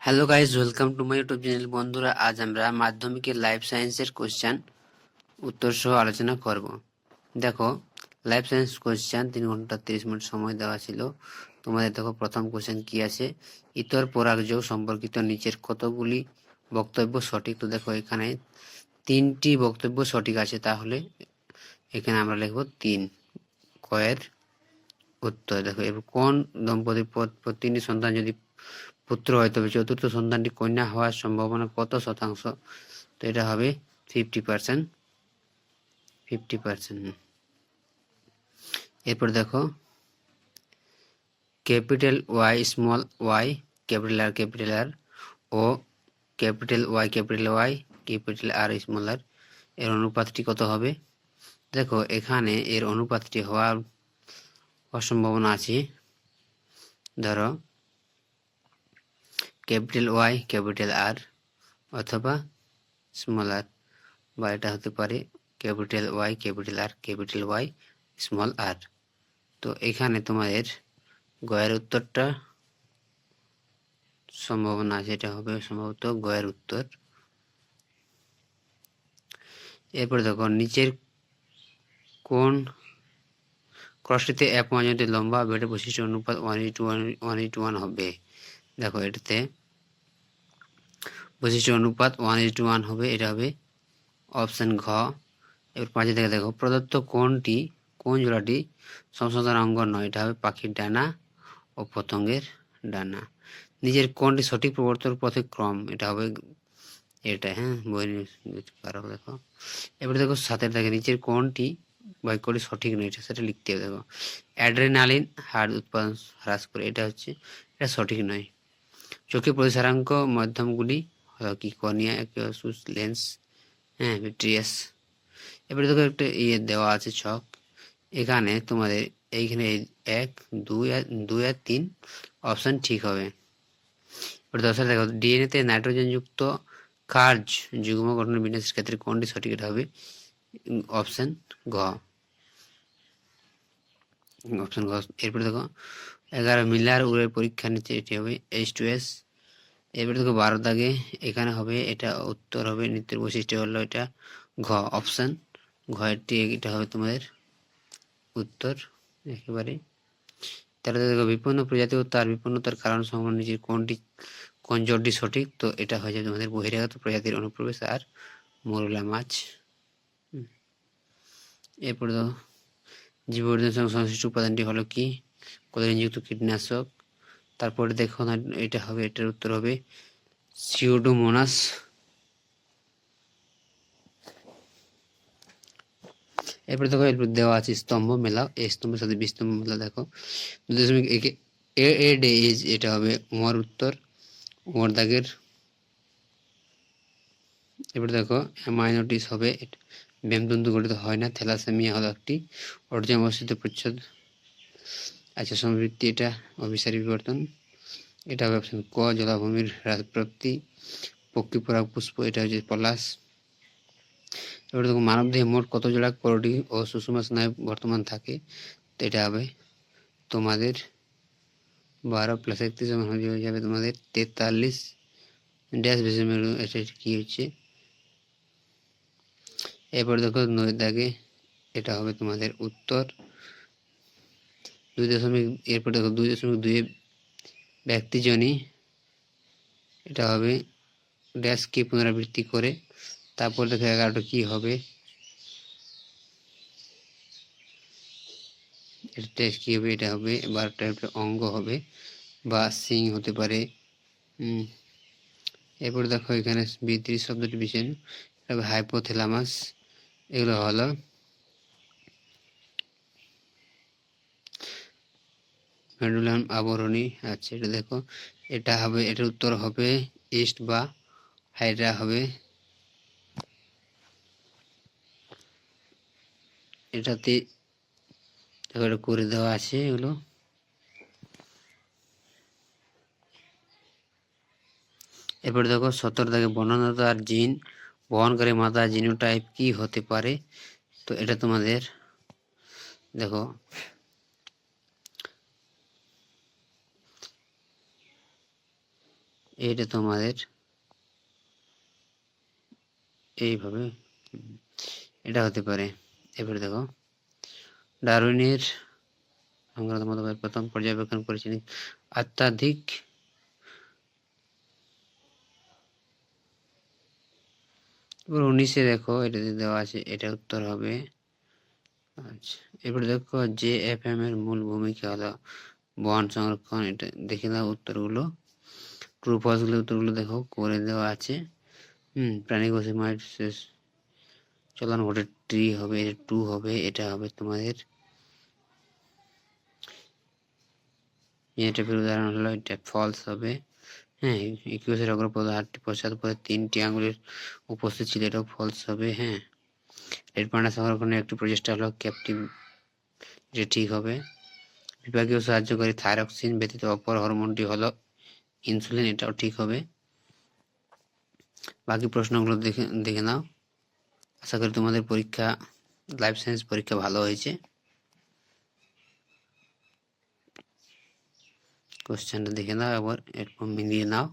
Hello guys, welcome to my YouTube channel. বন্ধুরা, আজ আমরা মাধ্যমিকের লাইফ সায়েন্সের কোশ্চেন উত্তর সহ আলোচনা করব। দেখো, লাইফ সায়েন্স কোশ্চেন 3 ঘন্টা 30 মিনিট সময় দেওয়া ছিল তোমাদের। দেখো, প্রথম কোশ্চেন কি আছে, ইতর পরাগযোগ সম্পর্কিত নিচের কতগুলি বক্তব্য সঠিক। তো দেখো, এখানে 3টি বক্তব্য সঠিক আছে, তাহলে এখানে আমরা লিখব 3 কয়ের উত্তর। দেখো, এবার কোন দম্পতির প্রতিটি সন্তান যদি পুত্র হয় তবে চতুর্থ সন্তানটি কন্যা হওয়ার সম্ভাবনা কত শতাংশ? তো এটা হবে 50%। এরপর দেখো, capital Y small Y capital R ও capital Y capital R small R এর অনুপাতটি কত হবে? দেখো, এখানে এর অনুপাতটি হওয়ার অসম্ভাবনা আছে। ধরো, ক্যাপিটাল ওয়াই ক্যাপিটাল আর অথবা স্মল আর, বা এটা হতে পারে capital Y capital R capital Y small R. তো এখানে তোমাদের গয়ের উত্তরটা সম্ভাবনা আছে, এটা হবে সম্ভবত গয়ের উত্তর। এরপর দেখো, নিচের কোন ক্রসটিতে F1 যদি লম্বা বেড়ে বৈশিষ্ট্য অনুপাত 1:1 হবে? দেখো, এটাতে বৈশিষ্ট্য অনুপাত 1:1 হবে, এটা হবে অপশন ঘ। এবার 5 থেকে দেখো, প্রদত্ত কোন জোড়াটি সমসন্তান অঙ্গ নয়? এটা হবে পাখির ডানা ও পতঙ্গের ডানা। নিজের কোনটি সঠিক প্রবর্তন পথে ক্রম? এটা হবে এটা, হ্যাঁ, বই পারো। দেখো, এবারে দেখো 7 দেখে, নিচের কোনটি বাক্যটি সঠিক নয়? এটা সেটা লিখতে হবে। দেখো, অ্যাড্রেনালিন হাড় উৎপাদন হ্রাস করে, এটা সঠিক নয়। চোখে প্রতিসারাঙ্ক মাধ্যমগুলি হলো কি? কর্নিয়া, অ্যাকুয়াসুস, লেন্স, হ্যাঁ, ভিট্রিয়াস। এবারে দেখো, একটা দেওয়া আছে ছক। এখানে তোমাদের এইখানে 1, 2 আর 3 অপশন ঠিক হবে। এবার 10 দেখো, ডিএনএতে নাইট্রোজেন যুক্ত কার্য যুগ্ম গঠনের বিন্যাসের ক্ষেত্রে কোনটি সঠিক? এটা হবে অপশন ঘ। এরপরে দেখো, 11 মিলার উরের পরীক্ষা নিচ্ছে, এটি হবে H2S। এরপরে দেখো 12 দাগে, এখানে হবে এটা উত্তর হবে নিত্যের বৈশিষ্ট্য হলো এটা ঘ, অপশন ঘ। এটা হবে তোমাদের উত্তর একেবারে। তাহলে দেখো, বিপন্ন প্রজাতি ও তার বিপন্নতার কারণ সম্বন্ধে নিচের কোন জোটটি সঠিক? তো এটা হয়ে যাবে তোমাদের বহিরাগত প্রজাতির অনুপ্রবেশ আর মরুলা মাছ। এরপরে দেখো, জীববর্ধনের সঙ্গে সংশ্লিষ্ট উপাদানটি হলো কি? কোলিনযুক্ত কীটনাশক। তারপরে দেখো না, এটা হবে, এটার উত্তর হবে সিউডোমোনাস। এরপরে দেখো, এরপর দেওয়া আছে স্তম্ভ মেলাও, এই স্তম্ভের সাথে বিস্তম্ভ মেলা। দেখো, 2.1 এ ডে ইজ, এটা হবে উমর উত্তর, উমর দাগের। এরপরে দেখো, অ্যামাইনোটিস হবে ব্যামতন্তু গঠিত হয় না, থ্যালাসেমিয়া হলো একটি অর্জমস্থিত প্রচ্ছদ। আচ্ছা, সমবৃত্তি, এটা অভিসারী বিবর্তন, এটা হবে অপশন ক, জলাভূমির হ্রাসপ্রাপ্তি। পক্ষী পরাগ পুষ্প, এটা হচ্ছে পলাশ। এবার দেখো, মানব দেহে মোট কত জোড়া করোটি ও সুষুম্না স্নায়ু বর্তমান থাকে? তো এটা হবে তোমাদের 12 + 31 হয়ে যাবে তোমাদের 43 ড্যাশ বেশি। এটা কি হচ্ছে? এরপর দেখো 9 দাগে, এটা হবে তোমাদের উত্তর 2. এরপর দেখো 2.2 ব্যক্তিজনই, এটা হবে ড্যাশ কি পুনরাবৃত্তি করে। তারপর দেখো 11টা কি হবে? এটা কি হবে? এটা হবে 12টা অঙ্গ হবে বা সিং হতে পারে। এরপর দেখো, এখানে বৃদ্ধি শব্দটি বিষয় হবে হাইপোথ্যালামাস। এগুলো হলো মেডুলাম আবরণী। আচ্ছা, এটা দেখো, এটা হবে, এটার উত্তর হবে ইস্ট বা হাইড্রা হবে। এটাতে দেখো, এটা করে দেওয়া আছে এগুলো। এরপর দেখো 17 থেকে বর্ণনাতার জিন বহনকারী মাতা জিনোটাইপ কি হতে পারে? তো এটা তোমাদের দেখো, এটা তোমাদের এইভাবে এটা হতে পারে। এবারে দেখো ডারউইনের সংক্রান্ত মতবাদ প্রথম পর্যবেক্ষণ করেছেন অত্যাধিক এবার 19-এ দেখো এটাতে দেওয়া আছে, এটা উত্তর হবে। আচ্ছা এবার দেখো JFM এর মূল ভূমিকা হলো বন সংরক্ষণ। এটা দেখে দাও উত্তরগুলো, ট্রু ফলস গুলো উত্তরগুলো দেখো করে দেওয়া আছে। প্রাণী গসিমাইট শেষ চলন ঘটে ট্রি হবে, এটা 2 হবে। এটা হবে তোমাদের এটা উদাহরণ হলো, এটা ফলস হবে। হ্যাঁ ইকুয়েসের অগ্রপদ হাতটি পশ্চাৎপদে 3টি আঙুলের উপস্থিত ছিল, এটাও ফলস হবে। হ্যাঁ রেড পান্ডা সংরক্ষণের একটি প্রচেষ্টা হলো ক্যাপটিভ, এটা ঠিক হবে। বিভাগীয় সাহায্যকারী থাইরক্সিন ব্যতীত অপর হরমোনটি হলো ইনসুলিন, এটাও ঠিক হবে। বাকি প্রশ্নগুলো দেখে নাও। আশা করি তোমাদের পরীক্ষা লাইফ সায়েন্স পরীক্ষা ভালো হয়েছে। কোশ্চেনটা দেখে নাও, আবার এরপর মিলিয়ে নাও।